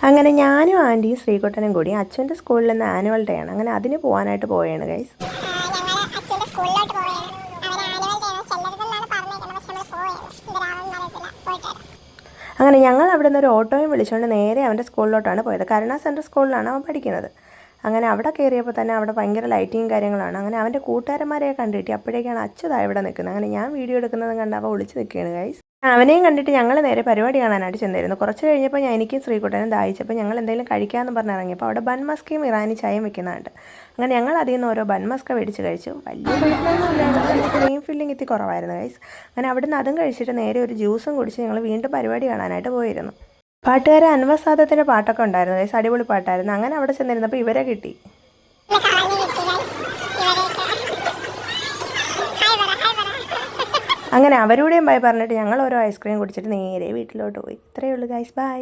അങ്ങനെ ഞാനും ആൻറ്റിയും ശ്രീകുട്ടനും കൂടി അച്ഛൻ്റെ സ്കൂളിൽ നിന്ന് ആനുവൽ ഡേ ആണ്. അങ്ങനെ അതിന് പോകാനായിട്ട് പോവുകയാണ് ഗൈസ്. അങ്ങനെ ഞങ്ങൾ അവിടെ നിന്ന് ഒരു ഓട്ടോയും വിളിച്ചുകൊണ്ട് നേരെ അവൻ്റെ സ്കൂളിലോട്ടാണ് പോയത്. കരുണ സെൻട്രൽ സ്കൂളിലാണ് അവൻ പഠിക്കുന്നത്. അങ്ങനെ അവിടെ കയറിയപ്പോൾ തന്നെ അവിടെ ഭയങ്കര ലൈറ്റിങ് കാര്യങ്ങളാണ്. അങ്ങനെ അവൻ്റെ കൂട്ടുകാരന്മാരെയൊക്കെ കണ്ടിട്ട് അപ്പോഴേക്കാണ് അച്ഛതാ ഇവിടെ നിൽക്കുന്നത്. അങ്ങനെ ഞാൻ വീഡിയോ എടുക്കുന്നതും കണ്ട് അവ ഒളിച്ച് നിൽക്കുകയാണ് ഗൈസ്. അവനെയും കണ്ടിട്ട് ഞങ്ങൾ നേരെ പരിപാടി കാണാനായിട്ട് ചെന്നിരുന്നു. കുറച്ച് കഴിഞ്ഞപ്പോൾ എനിക്കും ശ്രീകുട്ടനും ദാഹിച്ചപ്പോൾ ഞങ്ങൾ എന്തെങ്കിലും കഴിക്കാമെന്ന് പറഞ്ഞ് ഇറങ്ങിയപ്പോൾ അവിടെ ബൺമസ്കയും ഇറാനി ചായയും വെക്കുന്നുണ്ട്. അങ്ങനെ ഞങ്ങൾ അതിൽ നിന്ന് ഓരോ ബൺമസ്ക മേടിച്ച് കഴിച്ചു. വലിയ കുഴപ്പമൊന്നുമില്ലായിരുന്നു, ക്രീം ഫില്ലിങ് ഇത്തി കുറവായിരുന്നു ഗൈസ്. അങ്ങനെ അവിടെ നിന്ന് അതും കഴിച്ചിട്ട് നേരെ ഒരു ജ്യൂസും കുടിച്ച് ഞങ്ങൾ വീണ്ടും പരിപാടി കാണാനായിട്ട് പോയിരുന്നു. പാട്ടുകാരൻ അൻവർ സാദത്തിൻ്റെ പാട്ടൊക്കെ ഉണ്ടായിരുന്നു ഗൈസ്, അടിപൊളി പാട്ടായിരുന്നു. അങ്ങനെ അവിടെ ചെന്നിരുന്നപ്പോൾ ഇവരെ കിട്ടി. അങ്ങനെ അവരോടെയും ബൈ പറഞ്ഞിട്ട് ഞങ്ങൾ ഓരോ ഐസ്ക്രീം കുടിച്ചിട്ട് നേരെ വീട്ടിലോട്ട് പോയി. ഇത്രയേ ഉള്ളൂ ഗൈസ്, ബൈ.